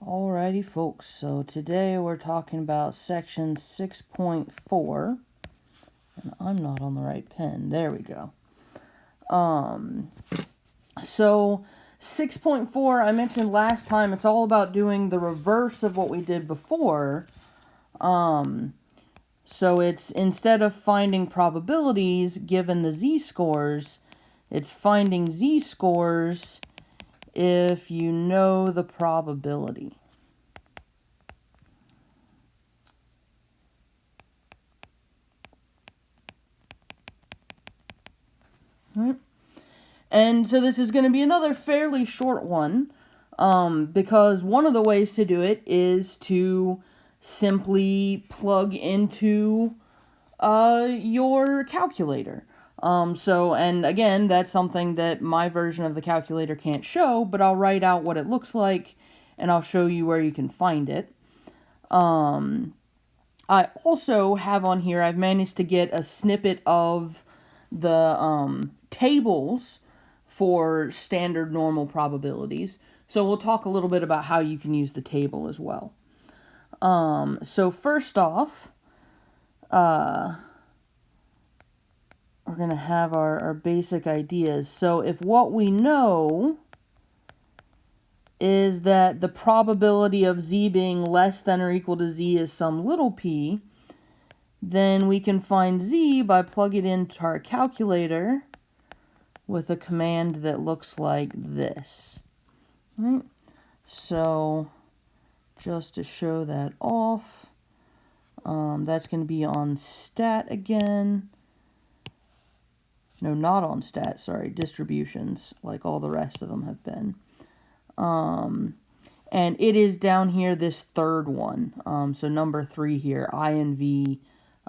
Alrighty folks, so today we're talking about section 6.4, and I'm not on the right pen, there we go. So 6.4, I mentioned last time, it's all about doing the reverse of what we did before. So it's, instead of finding probabilities given the z-scores, it's finding z-scores if you know the probability. Right. And so this is going to be another fairly short one, because one of the ways to do it is to simply plug into your calculator. And again, that's something that my version of the calculator can't show, but I'll write out what it looks like, and I'll show you where you can find it. I also have on here, I've managed to get a snippet of the tables for standard normal probabilities. So we'll talk a little bit about how you can use the table as well. So first off, we're going to have our basic ideas. So if what we know is that the probability of z being less than or equal to z is some little p, then we can find z by plugging it into our calculator with a command that looks like this. Right? So just to show that off, that's going to be on stat again. No, not on stat, sorry, distributions, like all the rest of them have been. And it is down here, this third one. So number 3 here, INV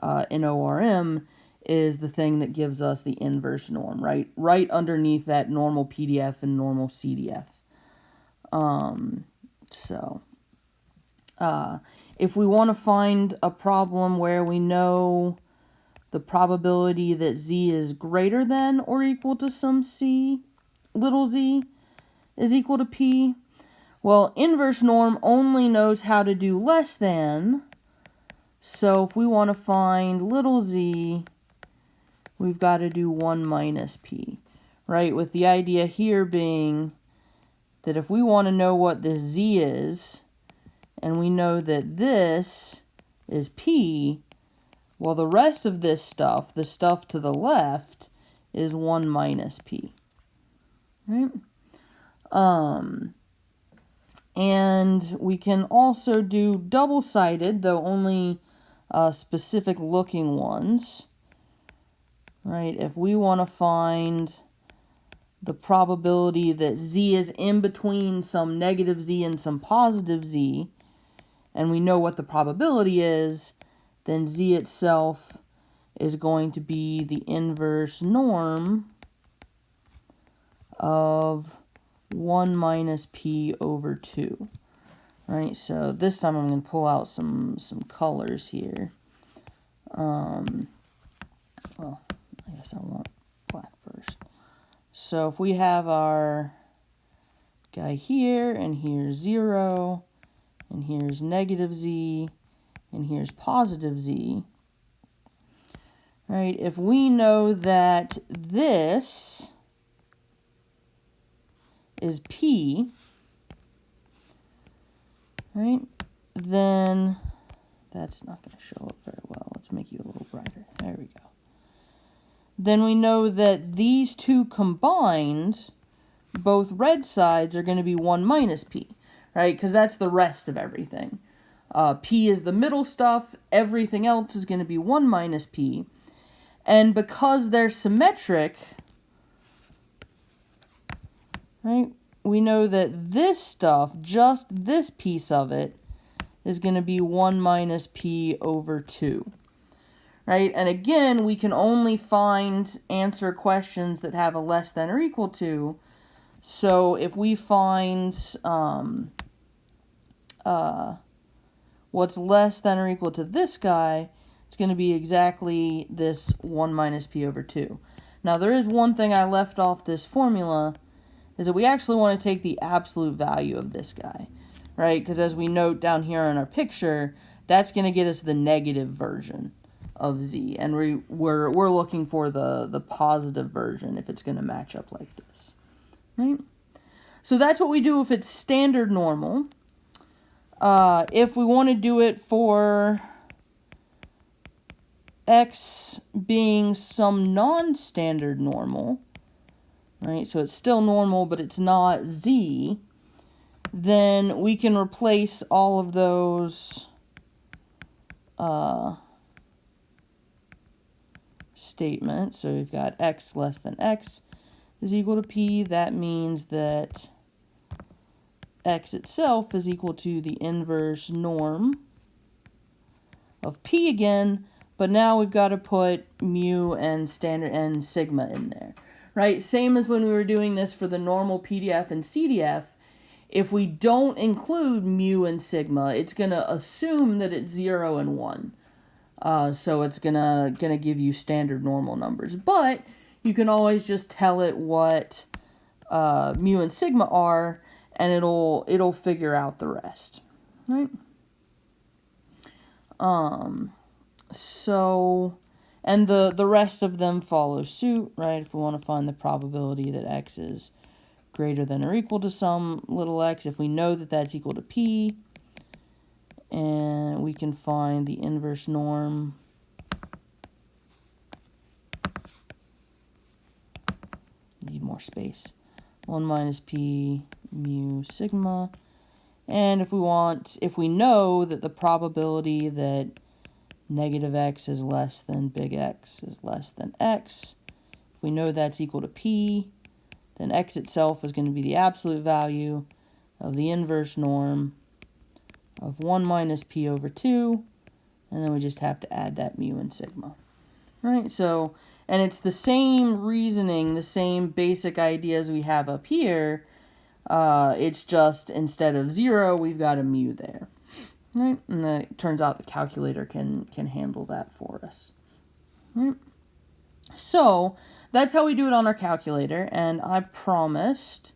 NORM, is the thing that gives us the inverse norm, right? Right underneath that normal PDF and normal CDF. If we want to find a problem where we know the probability that z is greater than or equal to some c, little z, is equal to p, well, inverse norm only knows how to do less than. So if we want to find little z, we've got to do 1 minus p, right? With the idea here being that if we want to know what this z is, and we know that this is p, well, the rest of this stuff, the stuff to the left, is 1 minus p, right? And we can also do double-sided, though only specific looking ones, right? If we want to find the probability that z is in between some negative z and some positive z, and we know what the probability is, then z itself is going to be the inverse norm of 1 minus p over 2. Right, so this time I'm going to pull out some colors here. Well, I guess I want black first. So if we have our guy here, and here's 0, and here's negative z, and here's positive z, right, if we know that this is p, right, then that's not going to show up very well. Let's make you a little brighter. There we go. Then we know that these two combined, both red sides, are going to be 1 minus p, right? Because that's the rest of everything. P is the middle stuff. Everything else is going to be 1 minus p. And because they're symmetric, right, we know that this stuff, just this piece of it, is going to be 1 minus p over 2. Right? And again, we can only answer questions that have a less than or equal to. So if we find what's less than or equal to this guy, it's going to be exactly this 1 minus p over 2. Now, there is one thing I left off this formula, is that we actually want to take the absolute value of this guy. right? Because as we note down here in our picture, that's going to get us the negative version of z, and we're looking for the positive version if it's going to match up like this, right? So that's what we do if it's standard normal. If we want to do it for x being some non-standard normal, right? So it's still normal, but it's not z, then we can replace all of those statements. So we've got x less than x is equal to p. That means that x itself is equal to the inverse norm of p again, but now we've got to put mu and standard and sigma in there, right? Same as when we were doing this for the normal PDF and CDF. If we don't include mu and sigma, it's going to assume that it's 0 and 1. So it's gonna give you standard normal numbers. But you can always just tell it what mu and sigma are, and it'll figure out the rest, right? So, and the rest of them follow suit, right? If we want to find the probability that x is greater than or equal to some little x, if we know that that's equal to p, and we can find the inverse norm need more space, 1 minus p mu sigma. And if we know that the probability that negative x is less than big X is less than x, if we know that's equal to p, then x itself is going to be the absolute value of the inverse norm of 1 minus p over 2, and then we just have to add that mu and sigma, right? So, and it's the same reasoning, the same basic ideas we have up here. It's just instead of 0, we've got a mu there, right? And it turns out the calculator can handle that for us, right? So that's how we do it on our calculator, and I promised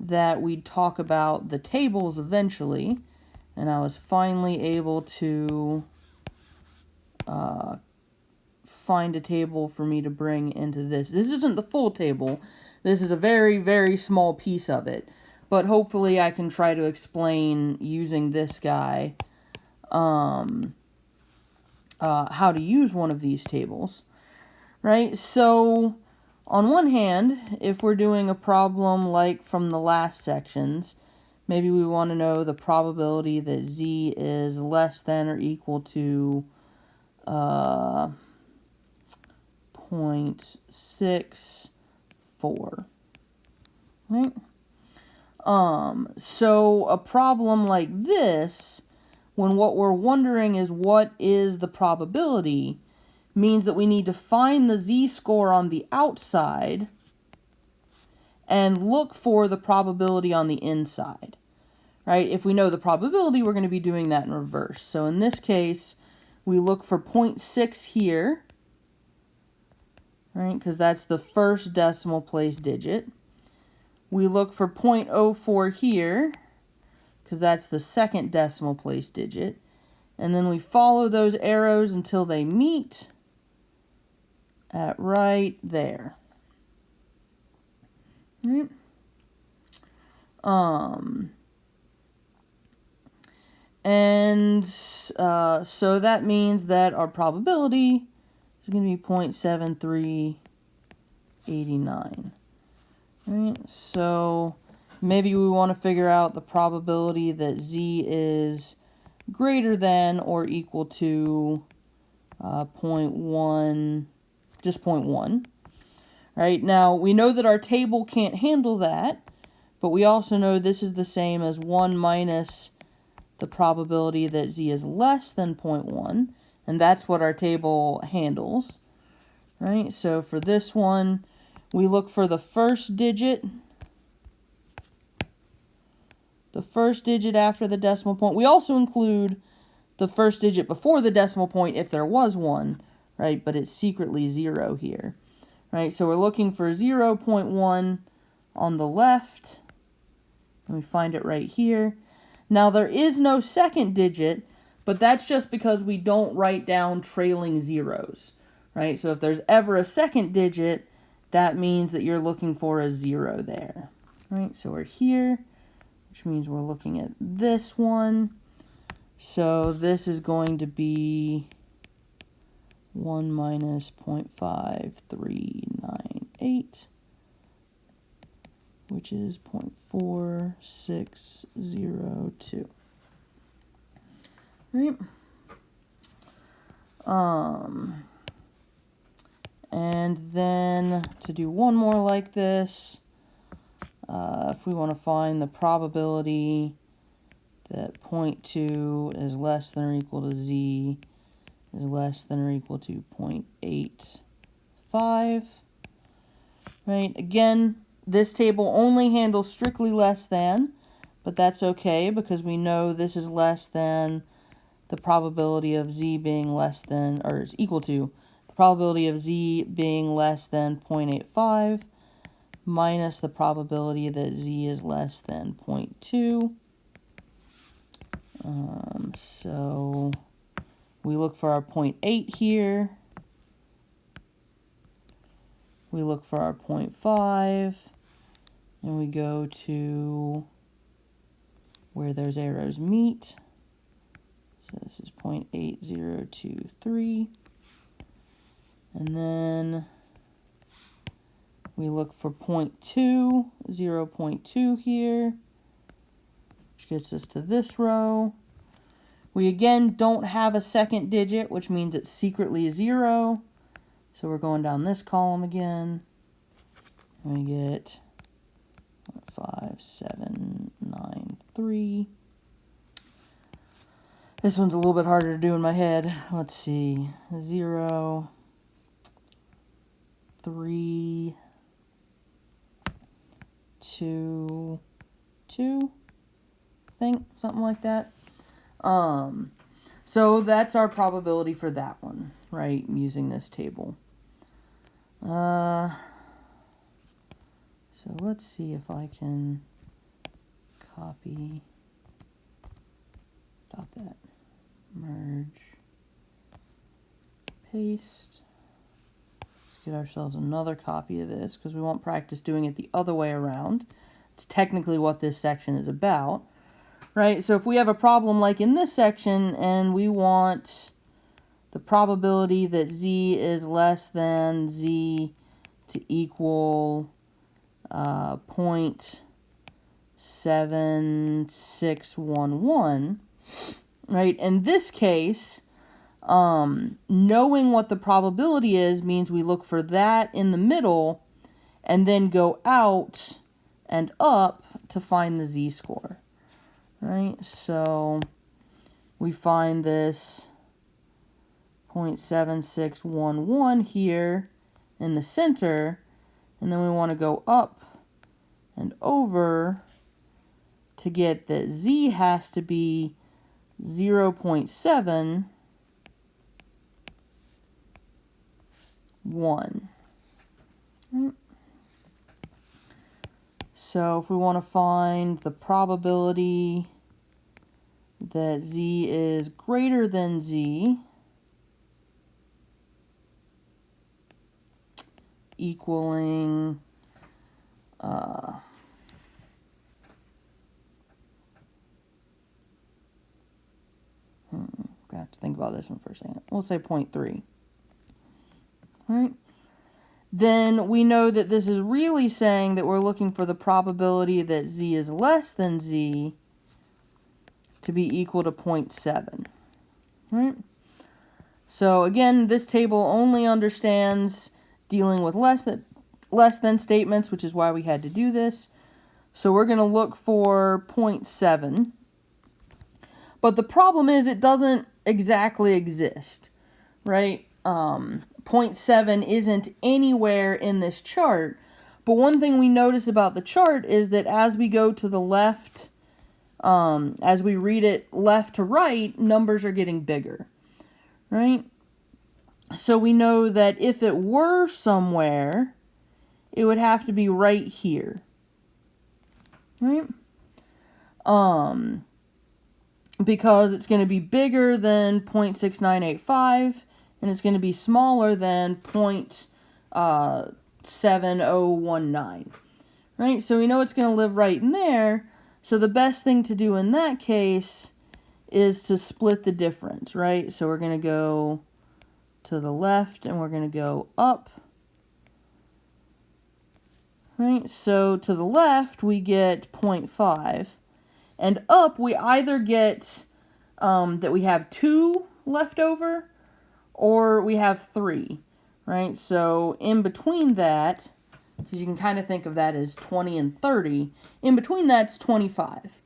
that we'd talk about the tables eventually, and I was finally able to find a table for me to bring into this. This isn't the full table. This is a very, very small piece of it, but hopefully I can try to explain using this guy how to use one of these tables, right? So on one hand, if we're doing a problem like from the last sections, maybe we want to know the probability that z is less than or equal to 0.64, right? So a problem like this, when what we're wondering is what is the probability, means that we need to find the z-score on the outside and look for the probability on the inside, right? If we know the probability, we're going to be doing that in reverse. So in this case, we look for 0.6 here, right? Because that's the first decimal place digit. We look for 0.04 here, because that's the second decimal place digit. And then we follow those arrows until they meet at right there. Right? So that means that our probability is going to be 0.7389. Right? So maybe we want to figure out the probability that z is greater than or equal to 0.1, just 0.1. Right? Now, we know that our table can't handle that, but we also know this is the same as 1 minus the probability that z is less than 0.1, and that's what our table handles, right? So for this one, we look for the first digit after the decimal point. We also include the first digit before the decimal point if there was one, right? But it's secretly 0 here, right? So we're looking for 0.1 on the left, and we find it right here. Now there is no second digit, but that's just because we don't write down trailing zeros, right? So if there's ever a second digit, that means that you're looking for a 0 there, right? So we're here, which means we're looking at this one. So this is going to be 1 minus 0.5398, which is 0.4602. Right? And then to do one more like this, if we want to find the probability that 0.2 is less than or equal to z is less than or equal to 0.85, right? Again, this table only handles strictly less than, but that's okay because we know this is less than the probability of z being less than, or is equal to, the probability of z being less than 0.85 minus the probability that z is less than 0.2. So we look for our 0.8 here. We look for our 0.5, and we go to where those arrows meet. So this is 0.8023. And then we look for 0.2, 0.2 here, which gets us to this row. We again don't have a second digit, which means it's secretly 0. So we're going down this column again. And we get 5793. This one's a little bit harder to do in my head. Let's see. 0, 3, 2, 2. I think something like that. So that's our probability for that one, right? Using this table. So let's see if I can copy, stop that, merge, paste. Let's get ourselves another copy of this because we won't practice doing it the other way around. It's technically what this section is about, right? So if we have a problem like in this section and we want the probability that z is less than z to equal 0.7611, right? In this case, knowing what the probability is means we look for that in the middle and then go out and up to find the z-score, right? So we find this 0.7611 here in the center, and then we want to go up and over to get that z has to be 0.71. Right. So if we want to find the probability that z is greater than z equaling got to think about this one for a second. We'll say 0.3. All right. Then we know that this is really saying that we're looking for the probability that z is less than z to be equal to 0.7. Right? So again, this table only understands dealing with less than statements, which is why we had to do this. So we're going to look for 0.7. But the problem is it doesn't exactly exist, right? 0.7 isn't anywhere in this chart. But one thing we notice about the chart is that as we go to the left, as we read it left to right, numbers are getting bigger, right? So we know that if it were somewhere, it would have to be right here, right? because it's going to be bigger than 0.6985 and it's going to be smaller than 0.7019. Right? So we know it's going to live right in there. So the best thing to do in that case is to split the difference, right? So we're going to go to the left and we're going to go up. Right? So to the left we get 0.5. And up we either get that we have 2 left over or we have 3. Right? So in between that, because you can kind of think of that as 20 and 30, in between that's 25.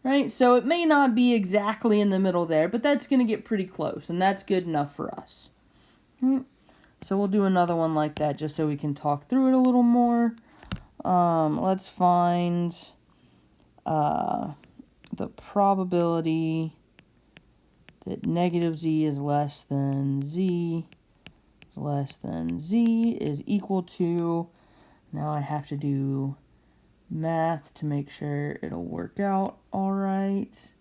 Right? So it may not be exactly in the middle there, but that's going to get pretty close, and that's good enough for us. Right? So we'll do another one like that just so we can talk through it a little more. Let's find the probability that negative z is less than z is equal to, now I have to do math to make sure it'll work out all right.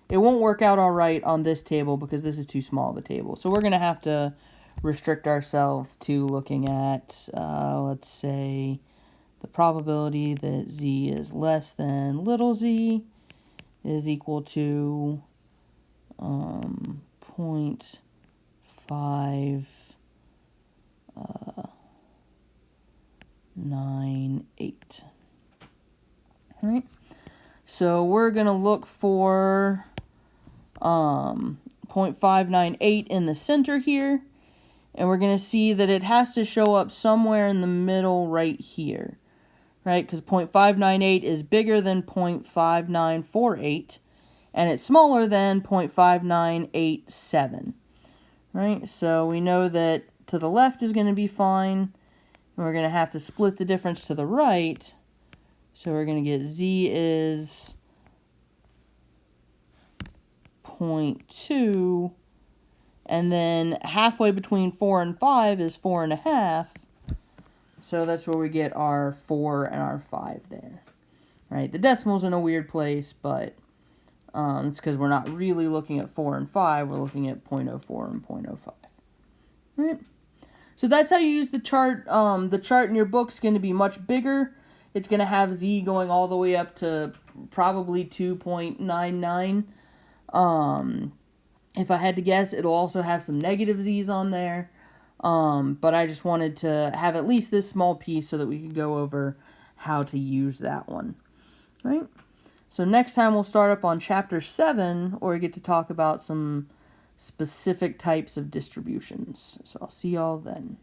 It won't work out all right on this table because this is too small of a table. So we're going to have to restrict ourselves to looking at, let's say, the probability that z is less than little z is equal to 0.598. All right. So we're going to look for 0.598 in the center here. And we're going to see that it has to show up somewhere in the middle right here. Right? Because 0.598 is bigger than 0.5948. And it's smaller than 0.5987. Right? So we know that to the left is going to be fine. And we're going to have to split the difference to the right. So we're going to get z is 0.2, and then halfway between 4 and 5 is 4.5. So that's where we get our 4 and our 5 there. Right? The decimal's in a weird place, but it's because we're not really looking at 4 and 5. We're looking at 0.04 and 0.05. Right? So that's how you use the chart. The chart in your book's going to be much bigger. It's going to have z going all the way up to probably 2.99. If I had to guess, it'll also have some negative z's on there. But I just wanted to have at least this small piece so that we could go over how to use that one. Right? So next time we'll start up on chapter 7, where we get to talk about some specific types of distributions. So I'll see y'all then.